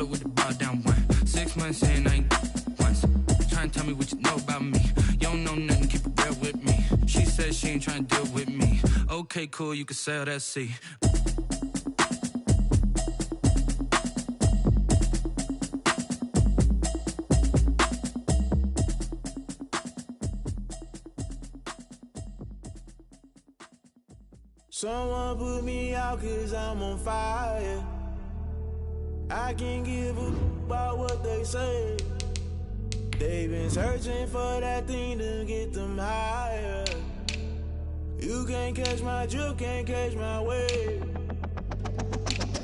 with the ball down 6 months in, I ain't once. Trying to tell me what you know about me. You don't know nothing, keep it real with me. She said she ain't trying to deal with me. Okay, cool, you can sail that sea. Someone put me out 'cause I'm on fire. I can't give a about what they say. They've been searching for that thing to get them higher. You can't catch my drift, can't catch my wave.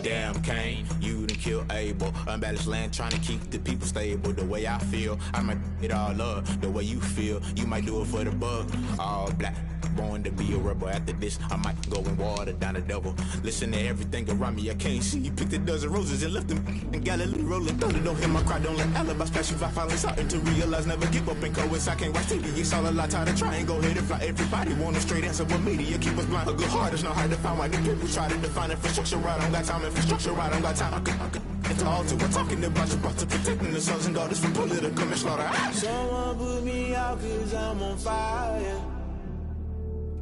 Damn, Kane, you done killed Abel. Unbalanced land, trying to keep the people stable. The way I feel, I might it all up. The way you feel, you might do it for the buck. All black, born to be a rebel. After this, I might go and water down the devil. Listen to everything around me, I can't see. Picked a dozen roses and left them in Galilee rolling thunder. Don't hear my cry, don't let alibis flash you. I finally starting to realize, never give up and coincide. I can't watch TV, it's all a lot. Tired of trying, go ahead and fly. Everybody want a straight answer, but media keep us blind. A good heart is not hard to find. Why the people try to define infrastructure right? I don't got time, infrastructure right? I don't got time. I could into all to we're talking about you, about to protecting the sons and daughters from political manslaughter. Someone put me out 'cause I'm on fire.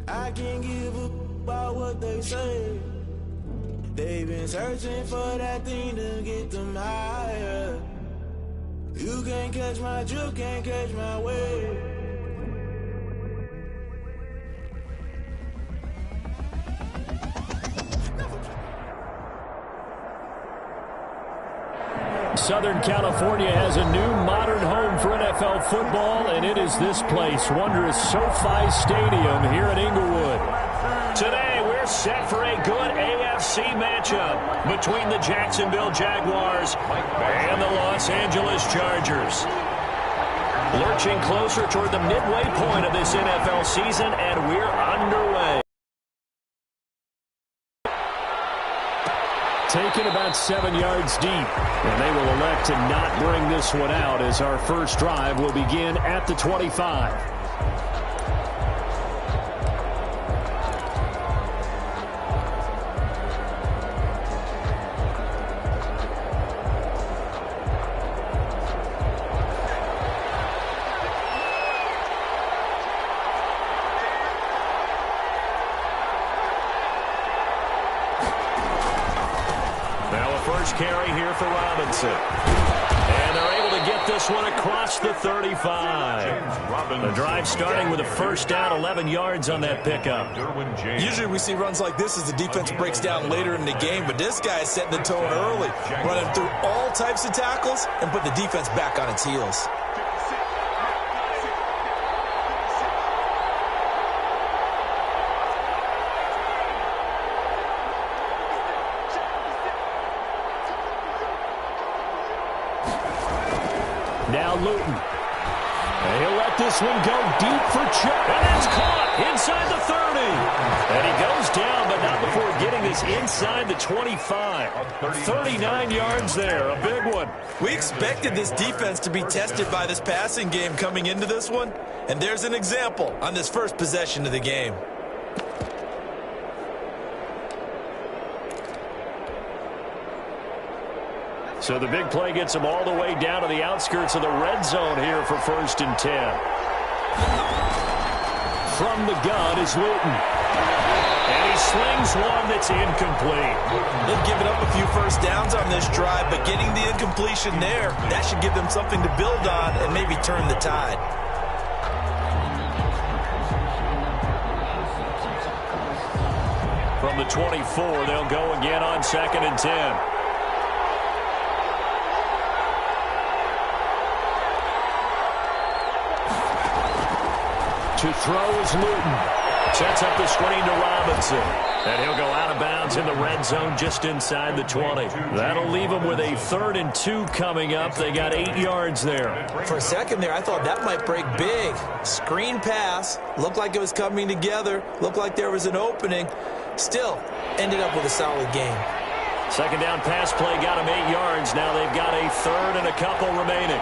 I can't give a about what they say. They've been searching for that thing to get them higher. You can't catch my drift, can't catch my wave. Southern California has a new modern home for NFL football, and it is this place, wondrous SoFi Stadium here in Inglewood. Today, we're set for a good AFC matchup between the Jacksonville Jaguars and the Los Angeles Chargers. Lurching closer toward the midway point of this NFL season, and we're underway. Taken about 7 yards deep, and they will elect to not bring this one out as our first drive will begin at the 25. Carry here for Robinson. And they're able to get this one across the 35. The drive starting with a first down, 11 yards on that pickup. Usually we see runs like this as the defense breaks down later in the game, but this guy is setting the tone early, running through all types of tackles and put the defense back on its heels. Now Luton. He'll let this one go deep for Chuck. And that's caught inside the 30. And he goes down, but not before getting this inside the 25. 39 yards there, a big one. We expected this defense to be tested by this passing game coming into this one. And there's an example on this first possession of the game. So the big play gets him all the way down to the outskirts of the red zone here for 1st and 10. From the gun is Luton. And he slings one that's incomplete. They've given up a few first downs on this drive, but getting the incompletion there, that should give them something to build on and maybe turn the tide. From the 24, they'll go again on 2nd and 10. To throw is Luton. Sets up the screen to Robinson. And he'll go out of bounds in the red zone just inside the 20. That'll leave him with a 3rd and 2 coming up. They got 8 yards there. For a second there, I thought that might break big. Screen pass. Looked like it was coming together. Looked like there was an opening. Still, ended up with a solid game. Second down pass play got him 8 yards. Now they've got a 3rd and a couple remaining.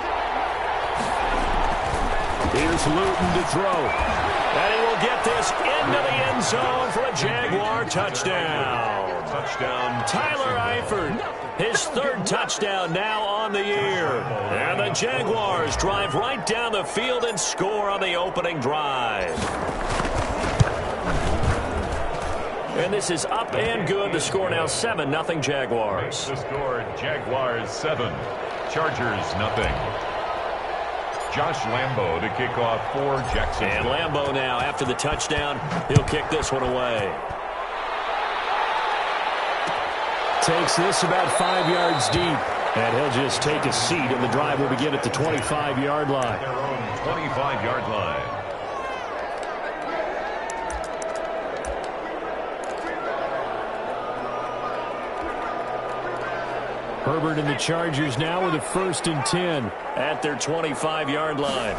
Here's Luton to throw. And he will get this into the end zone for a Jaguar touchdown. Tyler Eifert. His third touchdown now on the year. And the Jaguars drive right down the field and score on the opening drive. And this is up and good. The score now 7-0 Jaguars. The score, Jaguars 7, Chargers 0. Josh Lambo to kick off for Jacksonville. And Lambo now, after the touchdown, he'll kick this one away. Takes this about 5 yards deep. And he'll just take a seat, and the drive will begin at the 25-yard line. Their own 25-yard line. Herbert and the Chargers now with a 1st and 10 at their 25-yard line.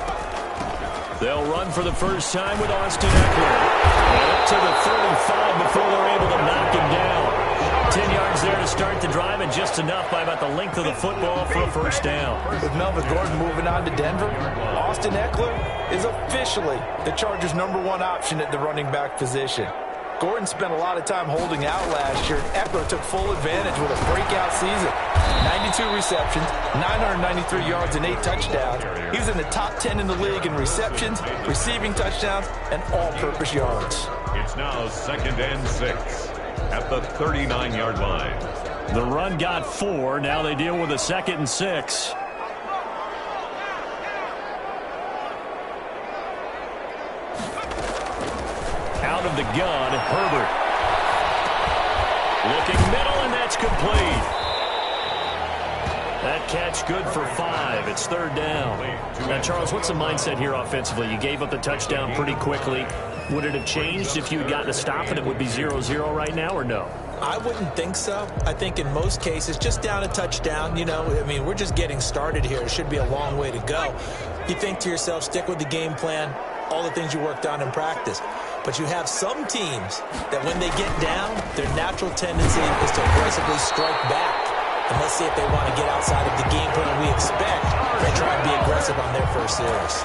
They'll run for the first time with Austin Eckler. And up to the 35 before they're able to knock him down. 10 yards there to start the drive, and just enough by about the length of the football for a first down. With Melvin Gordon moving on to Denver, Austin Eckler is officially the Chargers' #1 option at the running back position. Gordon spent a lot of time holding out last year. Eckler took full advantage with a breakout season. 92 receptions, 993 yards, and 8 touchdowns. He was in the top 10 in the league in receptions, receiving touchdowns, and all-purpose yards. It's now 2nd and 6 at the 39-yard line. The run got 4. Now they deal with a 2nd and 6. Out of the gun, Herbert. Looking middle, and that's complete. That catch good for 5. It's 3rd down. Now, Charles, what's the mindset here offensively? You gave up the touchdown pretty quickly. Would it have changed if you had gotten a stop and it would be 0-0 right now, or no? I wouldn't think so. I think in most cases, just down a touchdown, we're just getting started here. It should be a long way to go. You think to yourself, stick with the game plan, all the things you worked on in practice. But you have some teams that when they get down, their natural tendency is to aggressively strike back. And let's see if they want to get outside of the game plan we expect and try and be aggressive on their first series.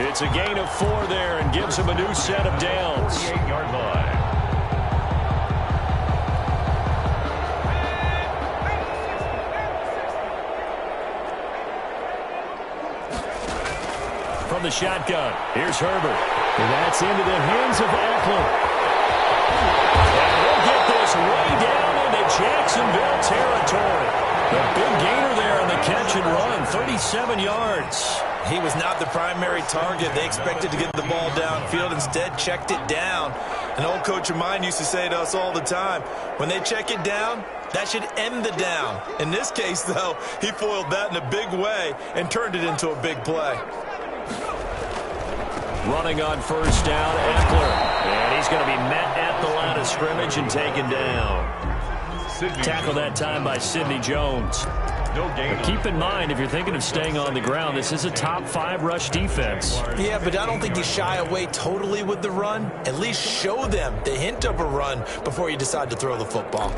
It's a gain of 4 there and gives them a new set of downs. 48-yard line. From the shotgun, here's Herbert. And that's into the hands of Eckler. And he'll get this way down into Jacksonville territory. A big gainer there on the catch and run, 37 yards. He was not the primary target. They expected to get the ball downfield. Instead, checked it down. An old coach of mine used to say to us all the time, when they check it down, that should end the down. In this case, though, he foiled that in a big way and turned it into a big play. Running on first down, Eckler. And he's going to be met at the line of scrimmage and taken down. Tackled that time by Sidney Jones. No gain. But keep in mind, if you're thinking of staying on the ground, this is a top 5 rush defense. Yeah, but I don't think you shy away totally with the run. At least show them the hint of a run before you decide to throw the football.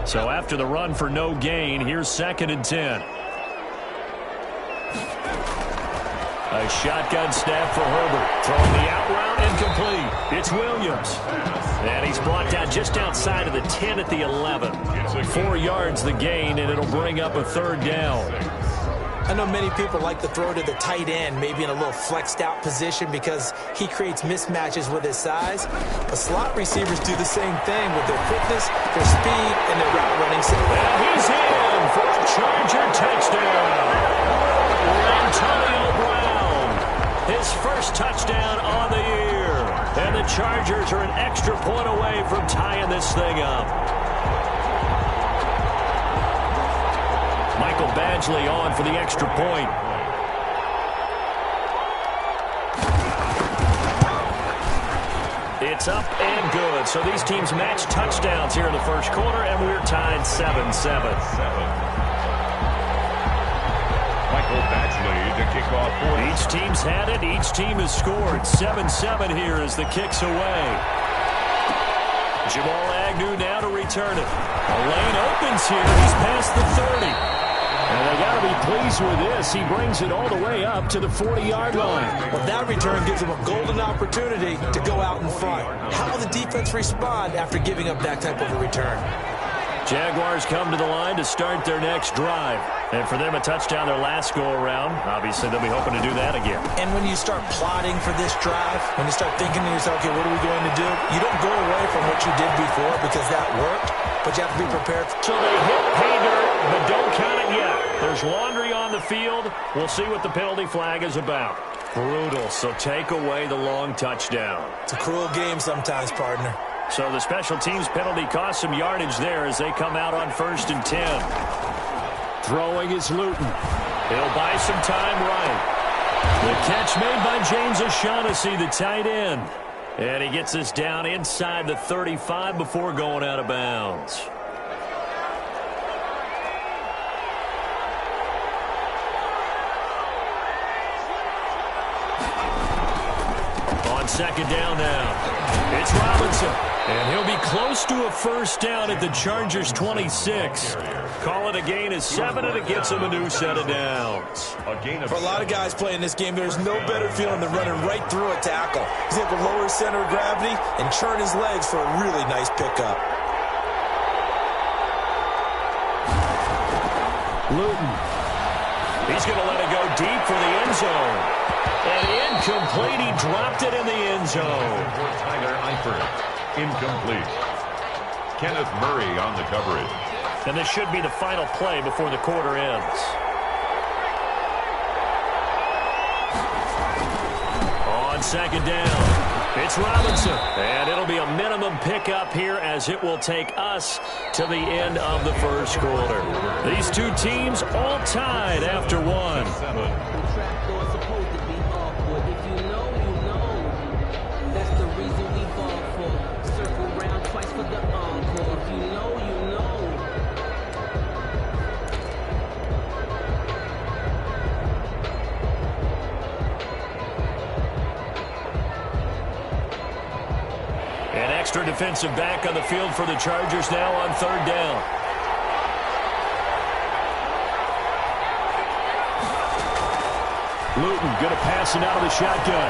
So after the run for no gain, here's 2nd and 10. A shotgun snap for Herbert. Throwing the out route incomplete. It's Williams. And he's brought down just outside of the 10 at the 11. 4 yards the gain, and it'll bring up a 3rd down. I know many people like to throw to the tight end, maybe in a little flexed out position because he creates mismatches with his size. But slot receivers do the same thing with their quickness, their speed, and their route running. And he's in for a Charger touchdown. Antonio Brown, his first touchdown on the year. And the Chargers are an extra point away from tying this thing up. Michael Badgley on for the extra point. It's up and good. So these teams match touchdowns here in the first quarter, and we're tied 7-7. Michael Badgley to kick off for Each team's had it. Each team has scored. 7-7 here as the kick's away. Jamal Agnew now to return it. A lane opens here. He's past the 30. And they got to be pleased with this. He brings it all the way up to the 40-yard line. Well, that return gives him a golden opportunity to go out in front. How will the defense respond after giving up that type of a return? Jaguars come to the line to start their next drive. And for them, a touchdown their last go-around. Obviously, they'll be hoping to do that again. And when you start plotting for this drive, when you start thinking to yourself, okay, what are we going to do? You don't go away from what you did before because that worked, but you have to be prepared. So they hit pay dirt, but don't count it yet. There's laundry on the field. We'll see what the penalty flag is about. Brutal, so take away the long touchdown. It's a cruel game sometimes, partner. So the special teams penalty cost some yardage there as they come out on 1st and 10. Throwing is Luton. He'll buy some time right. The catch made by James O'Shaughnessy, the tight end. And he gets us down inside the 35 before going out of bounds. On 2nd down now. It's Robinson. And he'll be close to a first down at the Chargers' 26. Call it a gain of 7, and it gets him a new set of downs. For a lot of guys playing this game, there's no better feeling than running right through a tackle. He's able to lower his center of gravity and churn his legs for a really nice pickup. Luton. He's going to let it go deep for the end zone. And incomplete. He dropped it in the end zone. For Tyler Eifert. Incomplete. Kenneth Murray on the coverage. And this should be the final play before the quarter ends. On 2nd down, it's Robinson. And it'll be a minimum pickup here as it will take us to the end of the first quarter. These two teams all tied after one. Extra defensive back on the field for the Chargers now on 3rd down. Luton going to pass it out of the shotgun.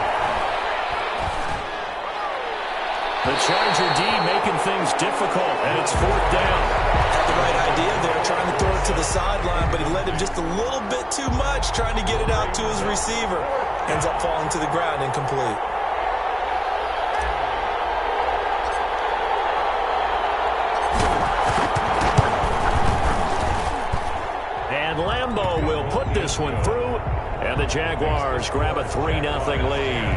The Charger D making things difficult, and it's 4th down. Had the right idea there, trying to throw it to the sideline, but he led him just a little bit too much, trying to get it out to his receiver. Ends up falling to the ground, incomplete. Lambo will put this one through, and the Jaguars grab a 3-0 lead.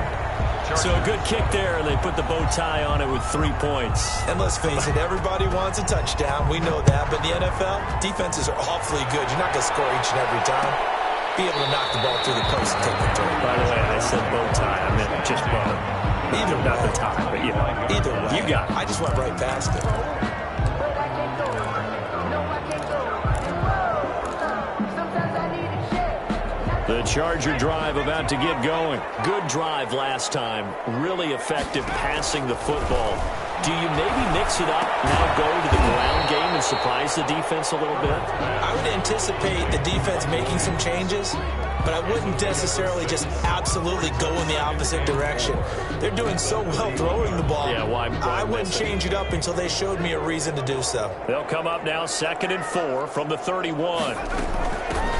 So a good kick there, and they put the bow tie on it with 3 points. And let's face it, everybody wants a touchdown. We know that. But in the NFL, defenses are awfully good. You're not going to score each and every time. Be able to knock the ball through the post and take the turn. By the way, I said bow tie. I meant just bow. Either way. Not the tie, but you know. Either way. You got it. I just went right past it. The Charger drive about to get going. Good drive last time. Really effective passing the football. Do you maybe mix it up, now go to the ground game and surprise the defense a little bit? I would anticipate the defense making some changes, but I wouldn't necessarily just absolutely go in the opposite direction. They're doing so well throwing the ball. Yeah, why I wouldn't change it up until they showed me a reason to do so. They'll come up now 2nd and 4 from the 31.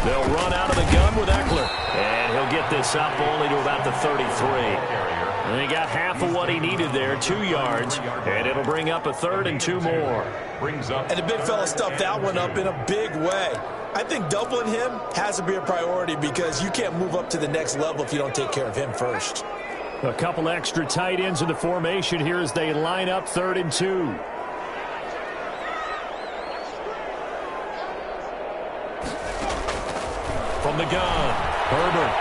They'll run out of the gun with Eckler. And he'll get this up only to about the 33. And he got half of what he needed there, 2 yards. And it'll bring up a 3rd and 2 more. And the big fella stuffed that one up in a big way. I think doubling him has to be a priority because you can't move up to the next level if you don't take care of him first. A couple extra tight ends in the formation here as they line up 3rd and 2. From the gun, Herbert.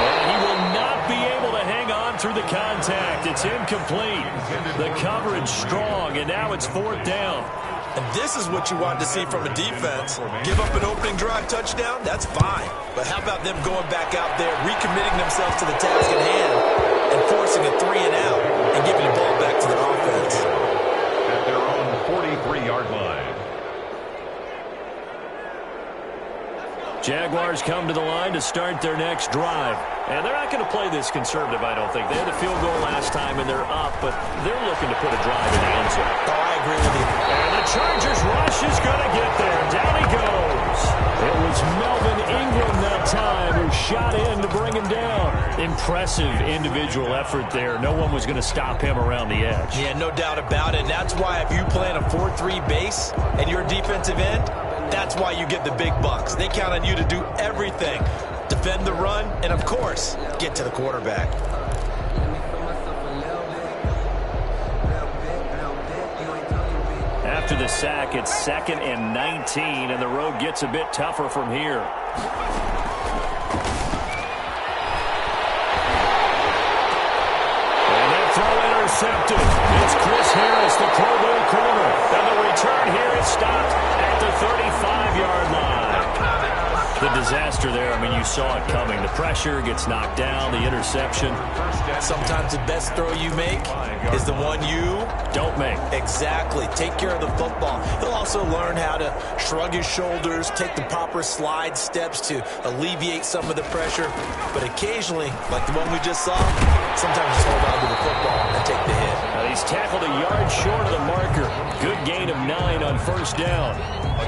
And he will not be able to hang on through the contact. It's incomplete. The coverage strong, and now it's 4th down. And this is what you want to see from a defense. Give up an opening drive touchdown, that's fine. But how about them going back out there, recommitting themselves to the task at hand, and forcing a 3-and-out, and giving the ball back to their offense. At their own 43-yard line. Jaguars come to the line to start their next drive. And they're not going to play this conservative, I don't think. They had a field goal last time, and they're up, but they're looking to put a drive in the end zone. Oh, I agree with you. And the Chargers rush is going to get there. Down he goes. It was Melvin Ingram that time who shot in to bring him down. Impressive individual effort there. No one was going to stop him around the edge. Yeah, no doubt about it. And that's why if you play in a 4-3 base and you're a defensive end, that's why you get the big bucks. They count on you to do everything. Defend the run, and of course, get to the quarterback. After the sack, it's 2nd and 19, and the road gets a bit tougher from here. And that throw intercepted. It's Chris Harris, the Pro Bowl corner. And the return here is stopped at the 35-yard line. The disaster there, I mean, you saw it coming. The pressure gets knocked down, the interception. Sometimes the best throw you make is the one you don't make. Exactly. Take care of the football. He'll also learn how to shrug his shoulders, take the proper slide steps to alleviate some of the pressure. But occasionally, like the one we just saw, sometimes just hold on to the football and take the hit. He's tackled a yard short of the marker. Good gain of 9 on first down.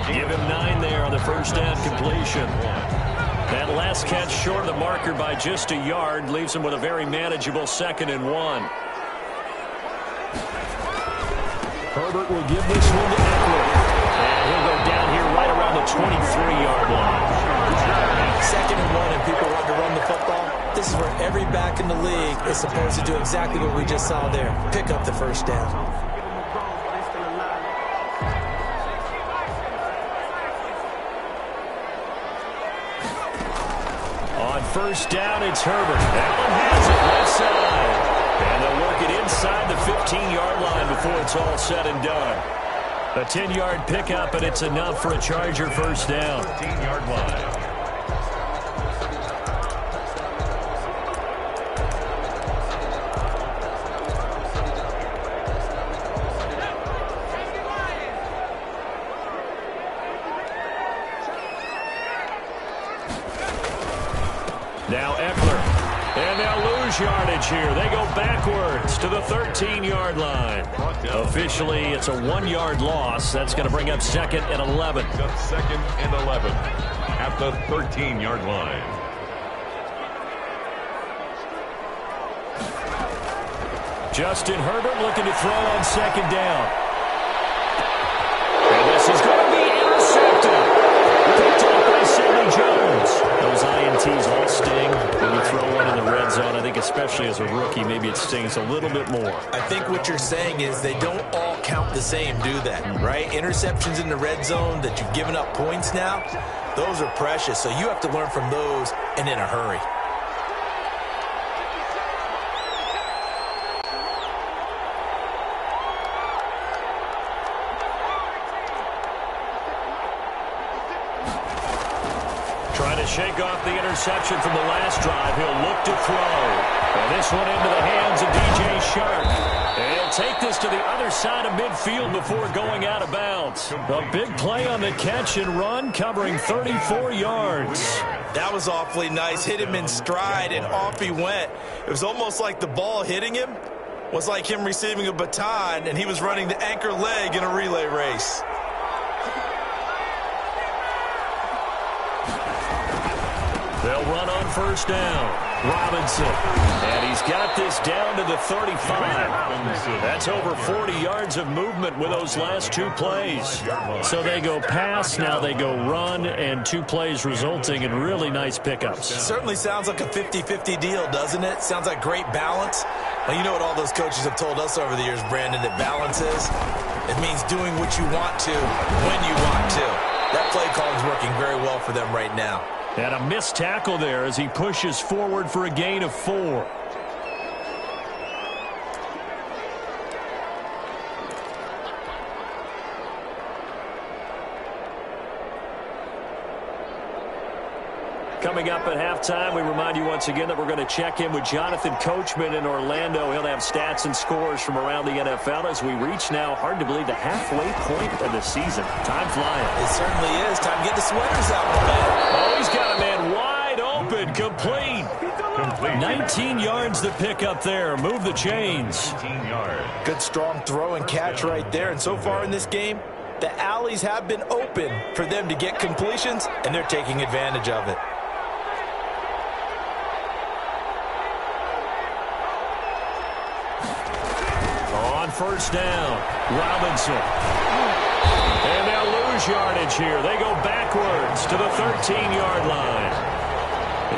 Give him 9 there on the first down completion. That last catch short of the marker by just a yard leaves him with a very manageable 2nd and 1. Herbert will give this one to Eckler. And he'll go down here right around the 23-yard line. 2nd and 1 and people want to run the football. This is where every back in the league is supposed to do exactly what we just saw there. Pick up the first down. On first down, it's Herbert. Allen has it left side. And they'll work it inside the 15-yard line before it's all said and done. A 10-yard pickup, and it's enough for a Charger first down. 15-yard line. Now Eckler. And they'll lose yardage here. They go backwards to the 13-yard line. Officially, it's a 1-yard loss. That's going to bring up 2nd and 11. 2nd and 11 at the 13-yard line. Justin Herbert looking to throw on 2nd down. And this is going to be intercepted. Picked up by Sidney Jones. Those INTs all sting when you throw one in the red zone. I think especially as a rookie, maybe it stings a little bit more. I think what you're saying is they don't all count the same, do they? Right? Interceptions in the red zone that you've given up points now, those are precious. So you have to learn from those and in a hurry. Trying to shake off the interception from the last drive. He'll look to throw. And this one into the hands of DJ Shark. And he'll take this to the other side of midfield before going out of bounds. A big play on the catch and run, covering 34 yards. That was awfully nice. Hit him in stride, and off he went. It was almost like the ball hitting him was like him receiving a baton, and he was running the anchor leg in a relay race. They'll run on first down. Robinson. And he's got this down to the 35. That's over 40 yards of movement with those last 2 plays. So they go pass, now they go run, and 2 plays resulting in really nice pickups. It certainly sounds like a 50-50 deal, doesn't it? Sounds like great balance. Well, you know what all those coaches have told us over the years, Brandon, that balance is? It means doing what you want to, when you want to. That play call is working very well for them right now. And a missed tackle there as he pushes forward for a gain of 4. Coming up at halftime, we remind you once again that we're going to check in with Jonathan Coachman in Orlando. He'll have stats and scores from around the NFL as we reach now, hard to believe, the halfway point of the season. Time flying. It certainly is. Time to get the sweaters out, man. Oh, he's got a man wide open, complete. Complete. 19 yards to pick up there. Move the chains. 19 yards. Good strong throw and catch right there. And so far in this game, the alleys have been open for them to get completions, and they're taking advantage of it. On first down, Robinson. And they'll lose yardage here. They go backwards to the 13-yard line.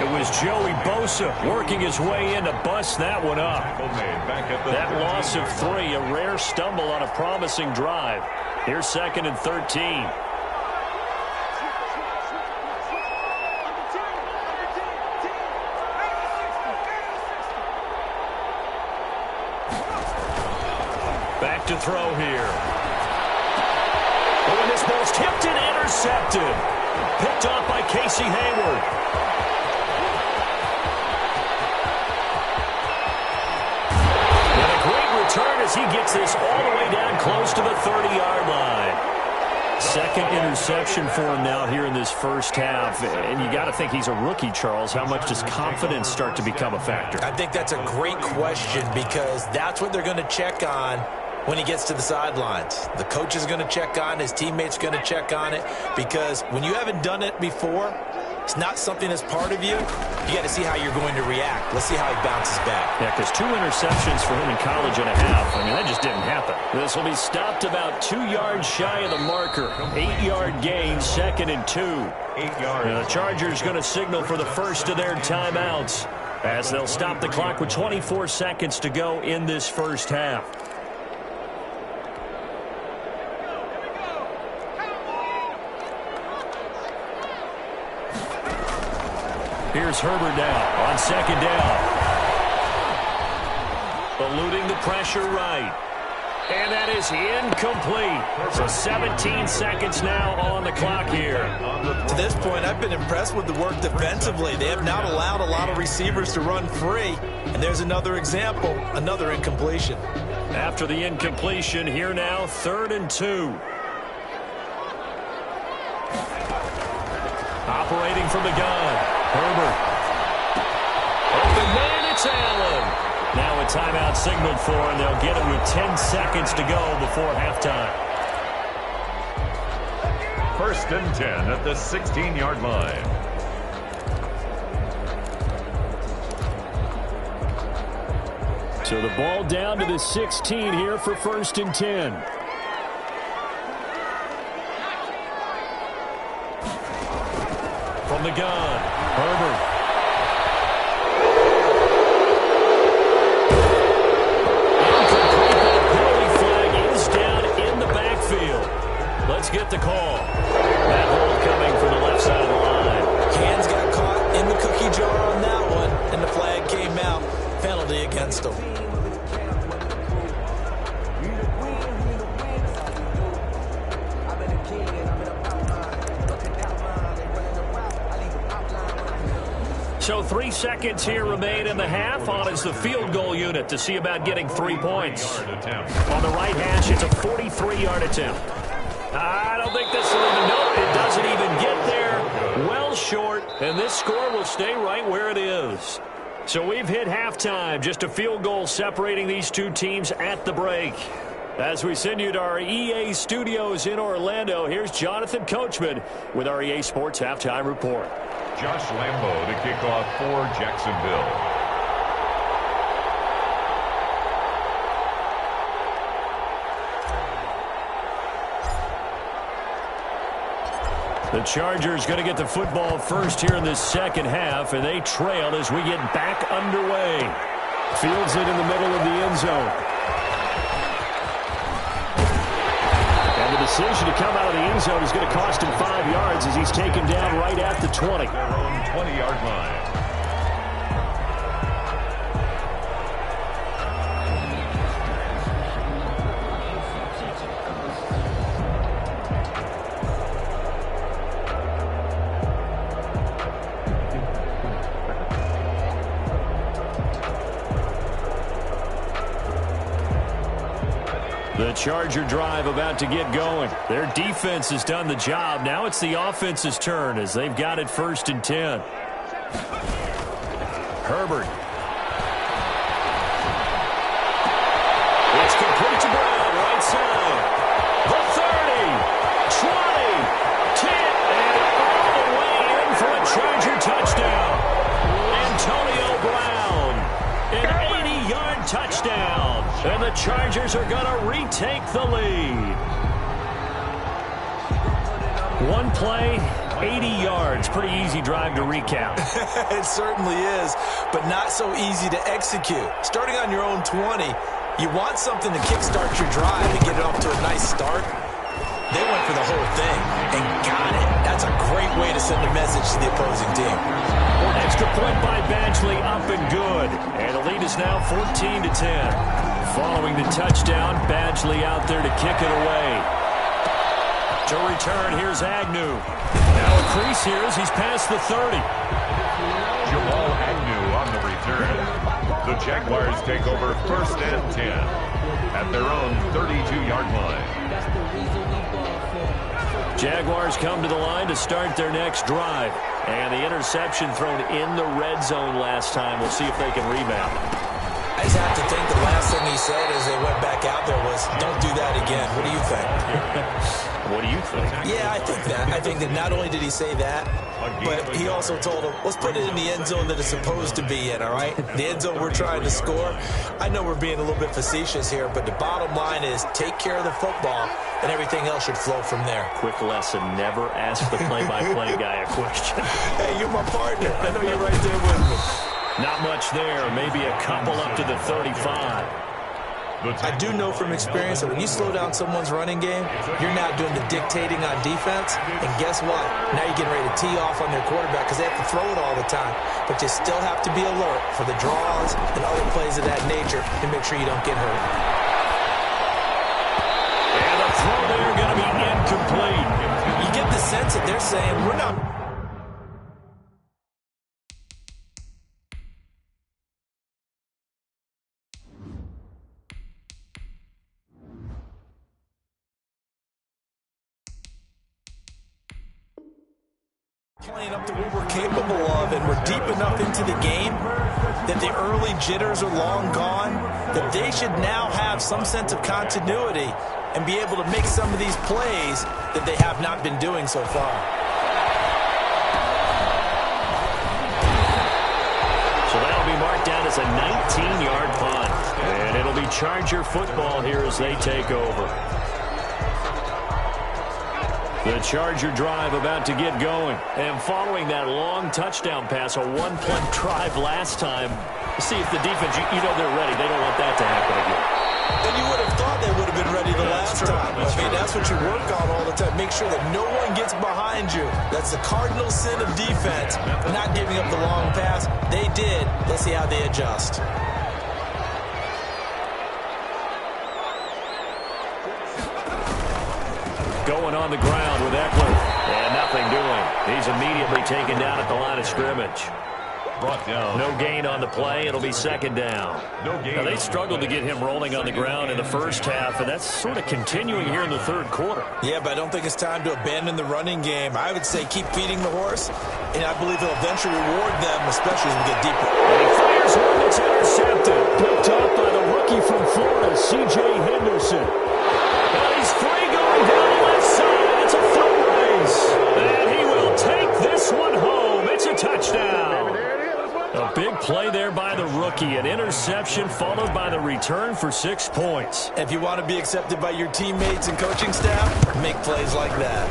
It was Joey Bosa working his way in to bust that one up. That loss of 3, a rare stumble on a promising drive. Here's 2nd and 13. Back to throw here. Oh, and this ball's tipped and intercepted. Picked off by Casey Hayward. And a great return as he gets this all the way down close to the 30-yard line. Second interception for him now here in this first half. And you got to think he's a rookie, Charles. How much does confidence start to become a factor? I think that's a great question because that's what they're going to check on when he gets to the sidelines. The coach is going to check on it. His teammates going to check on it because when you haven't done it before, it's not something that's part of you. You got to see how you're going to react. Let's see how he bounces back. Yeah, because 2 interceptions for him in college and a half. I mean, that just didn't happen. This will be stopped about 2 yards shy of the marker. 8-yard gain, 2nd and 2. 8 yards. And the Chargers going to signal for the first of their timeouts as they'll stop the clock with 24 seconds to go in this first half. Here's Herbert now on 2nd down. Eluding the pressure right. And that is incomplete. So 17 seconds now on the clock here. To this point, I've been impressed with the work defensively. They have not allowed a lot of receivers to run free. And there's another example, another incompletion. After the incompletion, here now, 3rd and 2. Operating from the gun. Herbert. Open man, it's Allen. Now a timeout signaled for, and they'll get it with 10 seconds to go before halftime. 1st and 10 at the 16-yard line. So the ball down to the 16 here for 1st and 10. From the gun, Herbert. Penalty flag is down in the backfield. Let's get the call. That hold coming from the left side of the line. Hands got caught in the cookie jar on that one, and the flag came out. Penalty against him. So 3 seconds here remain in the half. On is the field goal unit to see about getting 3 points. On the right hash, it's a 43-yard attempt. I don't think this will even know. It doesn't even get there. Well short, and this score will stay right where it is. So we've hit halftime. Just a field goal separating these two teams at the break. As we send you to our EA studios in Orlando, here's Jonathan Coachman with our EA Sports Halftime Report. Josh Lambo to kick off for Jacksonville. The Chargers going to get the football first here in this second half, and they trail as we get back underway. Fields it in the middle of the end zone. And the decision to come out of the end zone is going to cost him 5 yards as he's taken down right at the 20. Their own 20-yard line. The Charger drive about to get going. Their defense has done the job. Now it's the offense's turn as they've got it 1st and 10. Herbert. It's complete to Brown, right side. The 30, 20, 10, and all the way in for a Charger touchdown. Antonio Brown, an 80-yard touchdown. And the Chargers are going to retake the lead. One play, 80 yards. Pretty easy drive to recap. It certainly is, but not so easy to execute. Starting on your own 20, you want something to kickstart your drive and get it off to a nice start. They went for the whole thing and got it. That's a great way to send a message to the opposing team. An extra point by Badgley, up and good. And the lead is now 14-10. Following the touchdown, Badgley out there to kick it away. To return, here's Agnew. Now a crease here as he's past the 30. Jamal Agnew on the return. The Jaguars take over 1st and 10 at their own 32-yard line. Jaguars come to the line to start their next drive. And the interception thrown in the red zone last time. We'll see if they can rebound. I just have to think the last thing he said as they went back out there was, don't do that again. What do you think? What do you think? Yeah, I think that. I think that not only did he say that, but he also told him, let's put it in the end zone that it's supposed to be in, all right? The end zone we're trying to score. I know we're being a little bit facetious here, but the bottom line is take care of the football, and everything else should flow from there. Quick lesson, never ask the play-by-play guy a question. Hey, you're my partner. I know you're right there with me. Not much there. Maybe a couple up to the 35. I do know from experience that when you slow down someone's running game, you're now doing the dictating on defense. And guess what? Now you're getting ready to tee off on their quarterback because they have to throw it all the time. But you still have to be alert for the draws and other plays of that nature to make sure you don't get hurt. And the throw there going to be incomplete. You get the sense that they're saying, we're not playing up to what we're capable of, and we're deep enough into the game that the early jitters are long gone, that they should now have some sense of continuity and be able to make some of these plays that they have not been doing so far. So that'll be marked down as a 19-yard punt. And it'll be Charger football here as they take over. The Charger drive about to get going. And following that long touchdown pass, a one-play drive last time, see if the defense, you know they're ready. They don't want that to happen again. And you would have thought they would have been ready the last time. I mean, that's what you work on all the time. Make sure that no one gets behind you. That's the cardinal sin of defense, not giving up the long pass. They did. Let's see how they adjust. Going on the ground with Eckler. And nothing doing. He's immediately taken down at the line of scrimmage. Brought down. No gain on the play. It'll be second down. No gain. Now, they struggled to get him rolling on the ground in the first half, and that's sort of continuing here in the third quarter. Yeah, but I don't think it's time to abandon the running game. I would say keep feeding the horse, and I believe he'll eventually reward them, especially as we get deeper. And he fires one that's intercepted. Picked up by the rookie from Florida, C.J. Henderson. And he's free going down the left side. It's a foot race. And he will take this one home. It's a touchdown. A big play there by the rookie. An interception followed by the return for 6 points. If you want to be accepted by your teammates and coaching staff, make plays like that.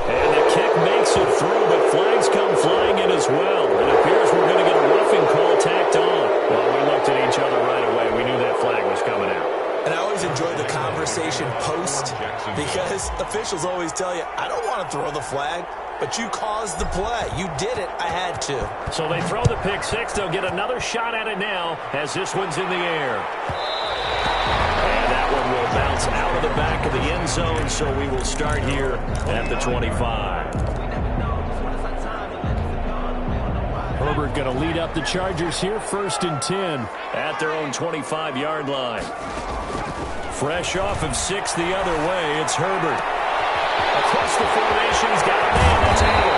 And the kick makes it through, but flags come flying in as well. It appears we're going to get a roughing call tacked on. Well, we looked at each other right away. We knew that flag was coming out. And I always enjoy the conversation post because officials always tell you, I don't want to throw the flag, but you caused the play. You did it. I had to. So they throw the pick six. They'll get another shot at it now as this one's in the air. And that one will bounce out of the back of the end zone, so we will start here at the 25. Herbert going to lead up the Chargers here, 1st and 10 at their own 25-yard line. Fresh off of 6 the other way, it's Herbert. Across the formation, he's got a man. That's Taylor.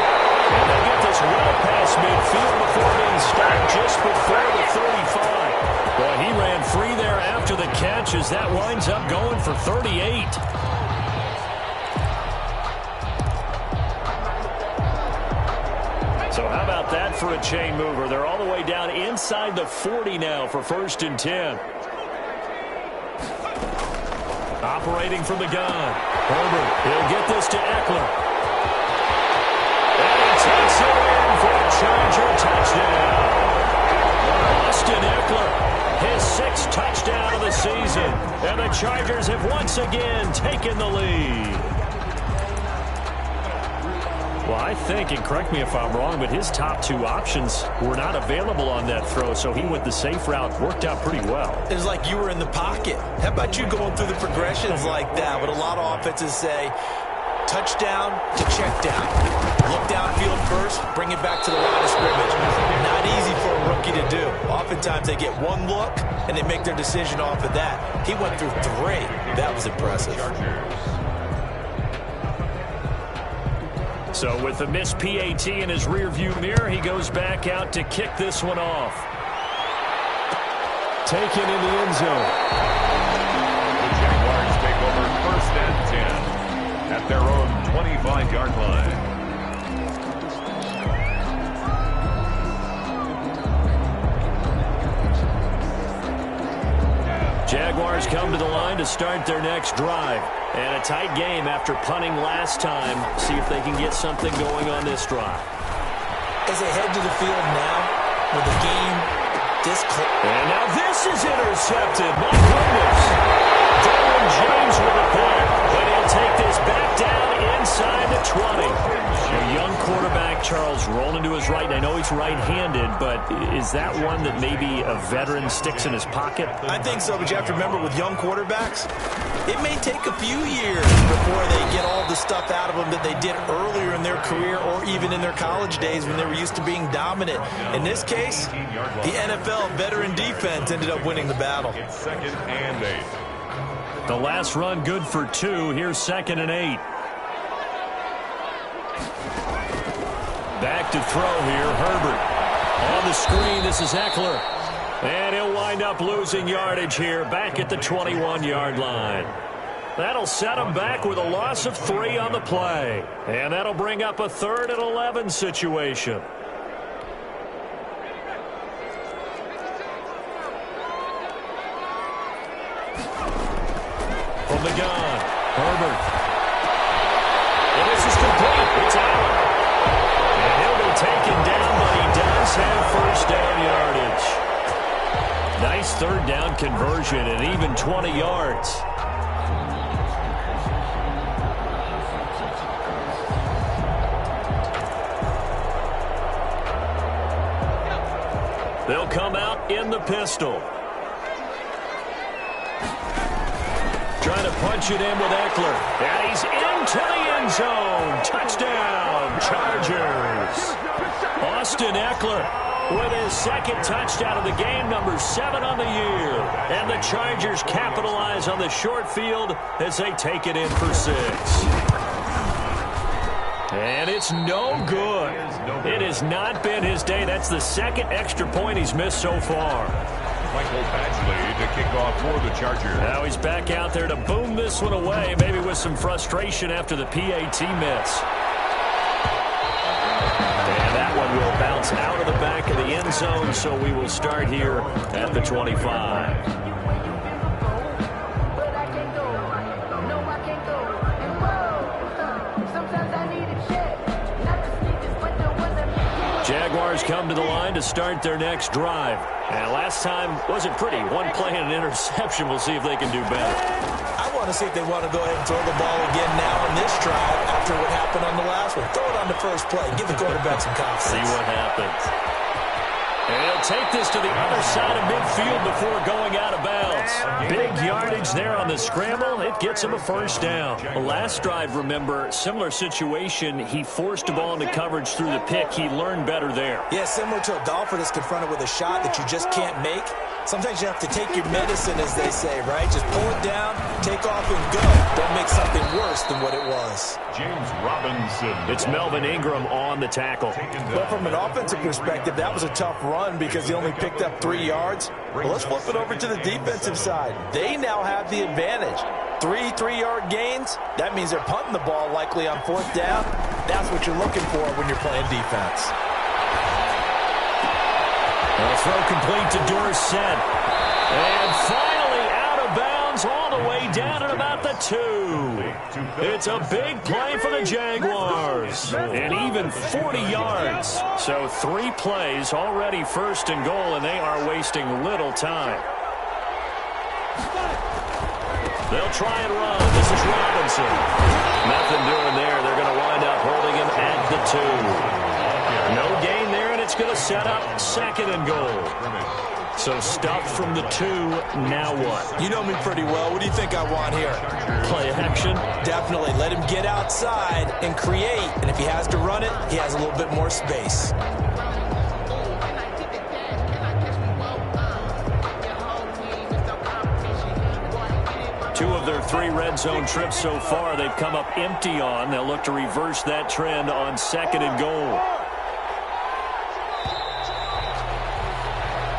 And they get this well past midfield before being stopped just before the 35. Well, he ran free there after the catch as that winds up going for 38. So how about that for a chain mover? They're all the way down inside the 40 now for 1st and 10. Operating from the gun. Herbert, he'll get this to Eckler. And he takes it in for a Charger touchdown. Austin Eckler, his 6th touchdown of the season. And the Chargers have once again taken the lead. Well, I think, and correct me if I'm wrong, but his top 2 options were not available on that throw, so he went the safe route. Worked out pretty well. It was like you were in the pocket. How about you going through the progressions like that? But a lot of offenses say touchdown to check down. Look downfield first, bring it back to the line of scrimmage. Not easy for a rookie to do. Oftentimes they get one look, and they make their decision off of that. He went through 3. That was impressive. So with the missed PAT in his rearview mirror, he goes back out to kick this one off. Taken in the end zone. The Jaguars take over 1st and 10 at their own 25-yard line. Jaguars come to the line to start their next drive. And a tight game after punting last time. See if they can get something going on this drive. As they head to the field now, with the game this close. And now this is intercepted. My goodness. Derwin James with a pick. But he'll take this back down inside the 20. A young quarterback, Charles, rolling to his right. And I know he's right-handed, but is that one that maybe a veteran sticks in his pocket? I think so, but you have to remember with young quarterbacks, it may take a few years before they get all the stuff out of them that they did earlier in their career or even in their college days when they were used to being dominant. In this case, the NFL veteran defense ended up winning the battle. It's 2nd and 8. The last run good for 2. Here's 2nd and 8. Back to throw here, Herbert. On the screen, this is Eckler. And he'll wind up losing yardage here, back at the 21-yard line. That'll set him back with a loss of 3 on the play. And that'll bring up a 3rd and 11 situation. From the gun, Herbert. And this is complete. It's Allen. And he'll be taken down, but he does have 1st down yardage. Nice 3rd down conversion and even 20 yards. They'll come out in the pistol. Trying to punch it in with Eckler. And he's into the end zone. Touchdown, Chargers. Austin Eckler with his 2nd touchdown of the game, number 7 on the year. And the Chargers capitalize on the short field as they take it in for 6. And it's no good. It has not been his day. That's the 2nd extra point he's missed so far. Michael Badgley to kick off for the Chargers. Now he's back out there to boom this one away, maybe with some frustration after the PAT miss. And that one will bounce out of the back of the end zone, so we will start here at the 25. Jaguars come to the line to start their next drive. And last time wasn't pretty. One play and an interception. We'll see if they can do better. I want to see if they want to go ahead and throw the ball again now on this drive after what happened on the last one. Throw it on the first play. Give the quarterback some confidence. See what happens. And he'll take this to the other side of midfield before going out of bounds. Big yardage there on the scramble. It gets him a 1st down. The last drive, remember, similar situation. He forced the ball into coverage through the pick. He learned better there. Yeah, similar to a golfer that's confronted with a shot that you just can't make. Sometimes you have to take your medicine, as they say, right? Just pull it down, take off, and go. Don't make something worse than what it was. James Robinson. It's Melvin Ingram on the tackle. Well, from an offensive perspective, that was a tough run because he only picked up 3 yards. Well, let's flip it over to the defensive side. They now have the advantage. 3 3-yard gains, that means they're punting the ball likely on 4th down. That's what you're looking for when you're playing defense. A throw complete to Dorsett. And finally out of bounds all the way down at about the 2. It's a big play for the Jaguars. And even 40 yards. So 3 plays already 1st and goal, and they are wasting little time. They'll try and run. This is Robinson. Nothing doing there. They're going to wind up holding him at the 2. No gain there, and it's going to set up 2nd and goal. So stuffed from the 2. Now what? You know me pretty well. What do you think I want here? Play action? Definitely. Let him get outside and create. And if he has to run it, he has a little bit more space. Two of their 3 red zone trips so far, they've come up empty on. They'll look to reverse that trend on 2nd and goal.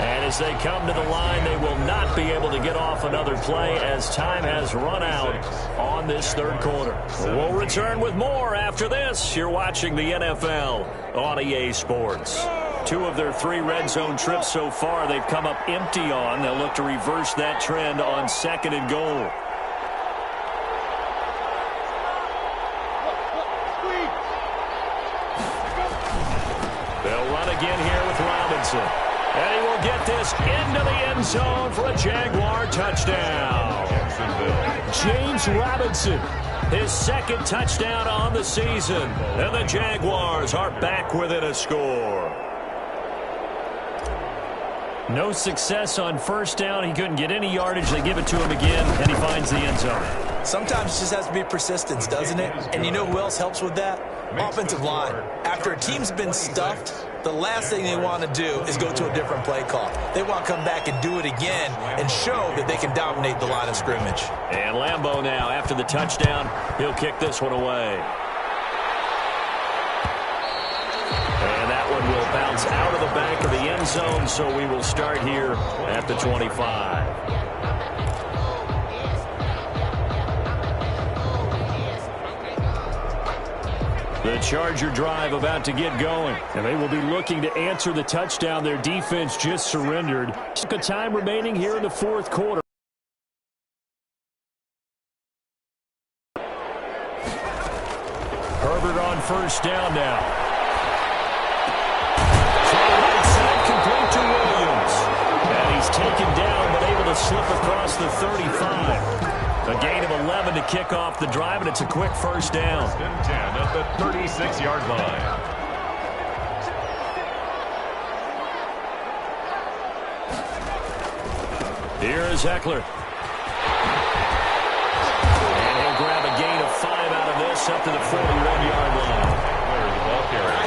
And as they come to the line, they will not be able to get off another play as time has run out on this 3rd quarter. We'll return with more after this. You're watching the NFL on EA Sports. 2 of their 3 red zone trips so far, they've come up empty on. They'll look to reverse that trend on 2nd and goal. They'll run again here with Robinson. And he will get this into the end zone for a Jaguar touchdown. James Robinson, his 2nd touchdown on the season. And the Jaguars are back within a score. No success on 1st down. He couldn't get any yardage. They give it to him again, and he finds the end zone. Sometimes it just has to be persistence, doesn't it? And you know who else helps with that? Offensive line. After a team's been stuffed, the last thing they want to do is go to a different play call. They want to come back and do it again and show that they can dominate the line of scrimmage. And Lambeau now, after the touchdown, he'll kick this one away. And that one will bounce out of the back of the end zone, so we will start here at the 25. The Charger drive about to get going, and they will be looking to answer the touchdown their defense just surrendered. The time remaining here in the 4th quarter. Herbert on 1st down now. Right side complete to Williams. And he's taken down but able to slip across the 35. A gain of 11 to kick off the drive, and it's a quick 1st down. 10 at the 36-yard line. Here is Eckler. And he'll grab a gain of 5 out of this up to the 41-yard line.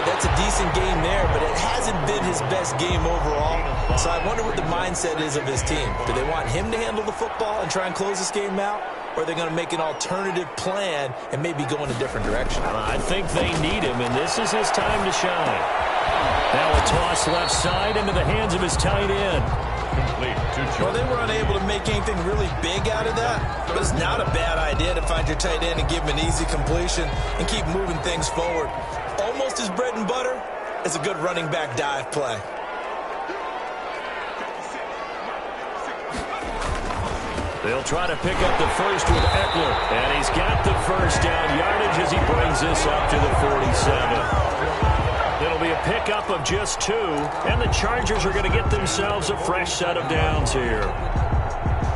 That's a decent game there, but it hasn't been his best game overall. So I wonder what the mindset is of his team. Do they want him to handle the football and try and close this game out? Or are they going to make an alternative plan and maybe go in a different direction? I think they need him, and this is his time to shine. Now a toss left side into the hands of his tight end. Well, they were unable to make anything really big out of that, but it's not a bad idea to find your tight end and give him an easy completion and keep moving things forward. Almost his bread and butter is a good running back dive play. They'll try to pick up the first with Eckler, and he's got the 1st down yardage as he brings this up to the 47. It'll be a pickup of just 2, and the Chargers are going to get themselves a fresh set of downs here.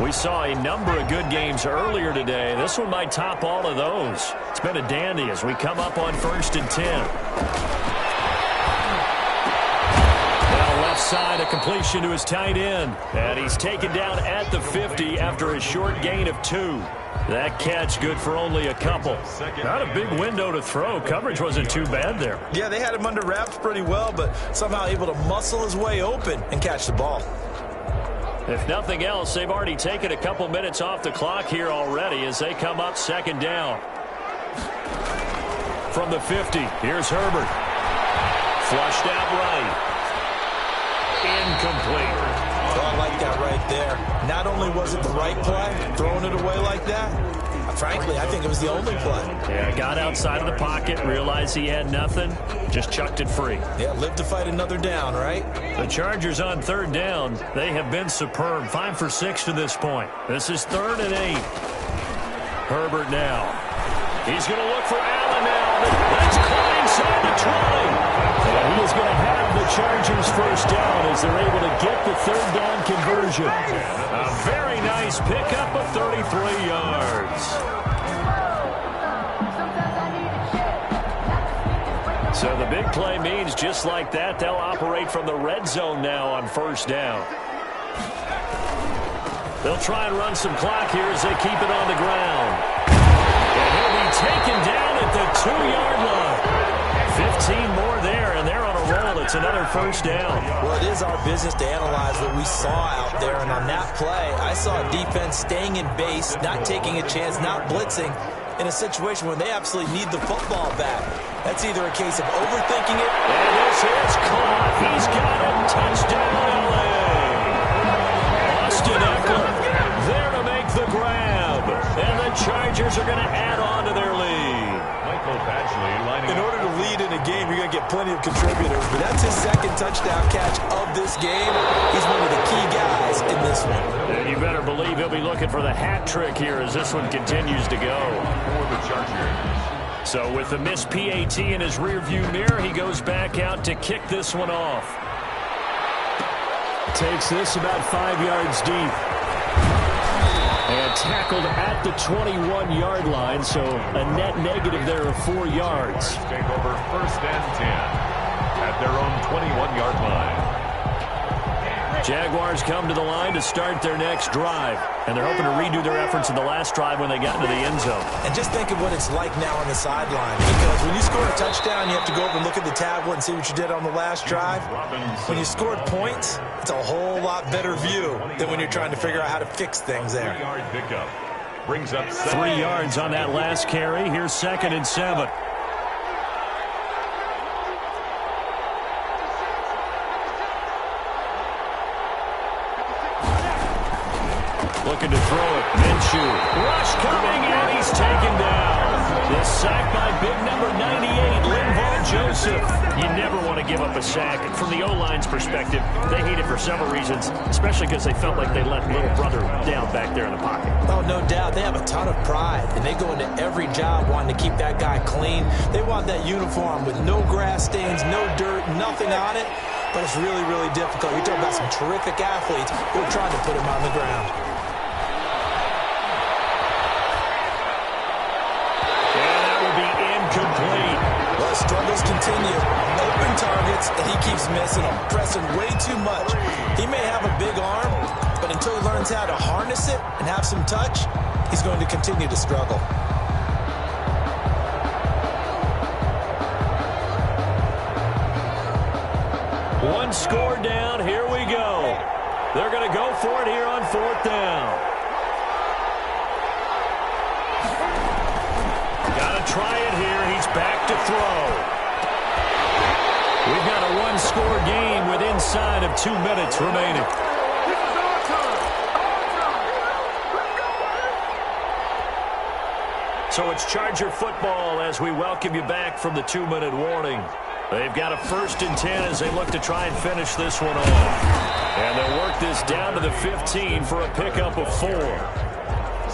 We saw a number of good games earlier today. This one might top all of those. It's been a dandy as we come up on 1st and 10. Now left side, a completion to his tight end. And he's taken down at the 50 after a short gain of 2. That catch good for only a couple. Not a big window to throw. Coverage wasn't too bad there. Yeah, they had him under wraps pretty well, but somehow able to muscle his way open and catch the ball. If nothing else, they've already taken a couple minutes off the clock here already as they come up second down. From the 50, here's Herbert. Flushed out right. Incomplete. Oh, I like that right there. Not only was it the right play, throwing it away like that, frankly, I think it was the only play. Yeah, got outside of the pocket, realized he had nothing, just chucked it free. Yeah, live to fight another down, right? The Chargers on third down, they have been superb. 5 for 6 to this point. This is 3rd and 8. Herbert now. He's going to look for Allen now. That's caught inside the 20. And he is going to have the Chargers first down as they're able to get the third down conversion. A very nice pickup of 33 yards. So the big play means just like that, they'll operate from the red zone now on first down. They'll try and run some clock here as they keep it on the ground. And he'll be taken down at the 2-yard line. 15 more there, and they're on a roll. It's another first down. Well, it is our business to analyze what we saw out there, and on that play, I saw a defense staying in base, not taking a chance, not blitzing, in a situation where they absolutely need the football back. That's either a case of overthinking it. And this is caught. He's got it. Touchdown, L.A. Austin Eckler there to make the grab. And the Chargers are going to add on to their lead. In order to lead in a game, you're going to get plenty of contributors, but that's his second touchdown catch of this game. He's one of the key guys in this one. And you better believe he'll be looking for the hat trick here as this one continues to go. For the Chargers. So with the missed PAT in his rearview mirror, he goes back out to kick this one off. Takes this about 5 yards deep. And tackled at the 21-yard line, so a net negative there of 4 yards. Take over 1st and 10 at their own 21-yard line. Jaguars come to the line to start their next drive, and they're hoping to redo their efforts in the last drive when they got into the end zone. And just think of what it's like now on the sideline, because when you score a touchdown, you have to go over and look at the tablet and see what you did on the last drive. When you scored points, it's a whole lot better view than when you're trying to figure out how to fix things there. 3-yard pickup brings up 3 yards on that last carry. Here's 2nd and 7. Looking to throw it. Minshew. Rush coming, and he's taken down. The sack by big number 98, Linval Joseph. You never want to give up a sack. From the O-line's perspective, they hate it for several reasons, especially because they felt like they let little brother down back there in the pocket. Oh, no doubt. They have a ton of pride, and they go into every job wanting to keep that guy clean. They want that uniform with no grass stains, no dirt, nothing on it. But it's really, really difficult. You're talking about some terrific athletes who are trying to put him on the ground. Complete. Well, struggles continue. Open targets, and he keeps missing them. Pressing way too much. He may have a big arm, but until he learns how to harness it and have some touch, he's going to continue to struggle. One score down. Here we go. They're going to go for it here on 4th down. Try it here. He's back to throw. We've got a one-score game with inside of 2 minutes remaining. So it's Charger football as we welcome you back from the 2-minute warning. They've got a 1st and 10 as they look to try and finish this one off. And they'll work this down to the 15 for a pickup of 4.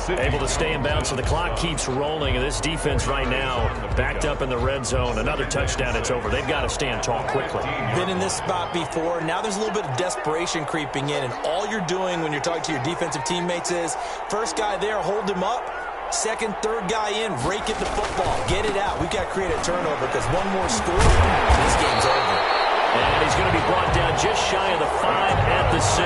Able to stay in bounds, so the clock keeps rolling, and this defense right now backed up in the red zone. Another touchdown, it's over. They've got to stand tall quickly. Been in this spot before. Now there's a little bit of desperation creeping in, and all you're doing when you're talking to your defensive teammates is, first guy there, hold him up. Second, third guy in, rake it the football. Get it out. We've got to create a turnover because one more score, this game's over. And he's going to be brought down just shy of the 5 at the 6.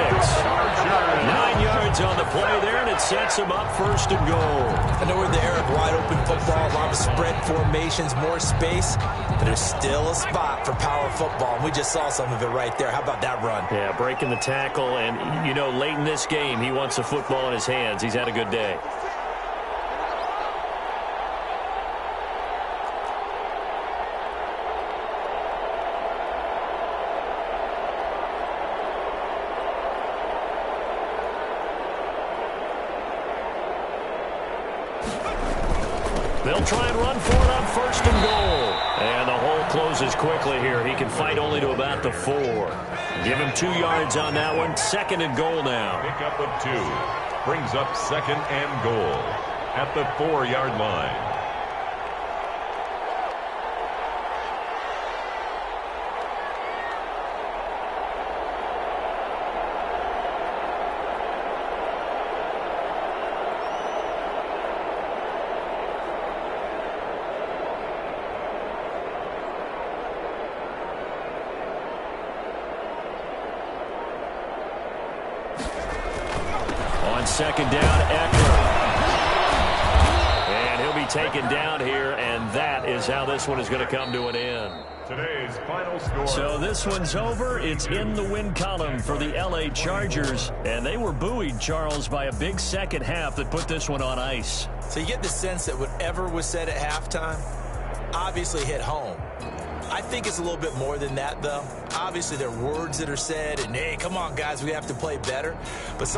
9 yards on the play there, and it sets him up 1st and goal. I know we're in the era of wide-open football, a lot of spread formations, more space, but there's still a spot for power football, and we just saw some of it right there. How about that run? Yeah, breaking the tackle, and, you know, late in this game, he wants the football in his hands. He's had a good day. They'll try and run for it on 1st and goal. And the hole closes quickly here. He can fight only to about the 4. Give him 2 yards on that one. 2nd and goal now. Pickup of 2. Brings up 2nd and goal at the 4-yard line. On 2nd down, Eckler. And he'll be taken down here, and that is how this one is going to come to an end. Today's final score. So this one's over. It's in the win column for the L.A. Chargers, and they were buoyed, Charles, by a big second half that put this one on ice. So you get the sense that whatever was said at halftime obviously hit home. I think it's a little bit more than that, though. Obviously, there are words that are said, and, hey, come on, guys, we have to play better. But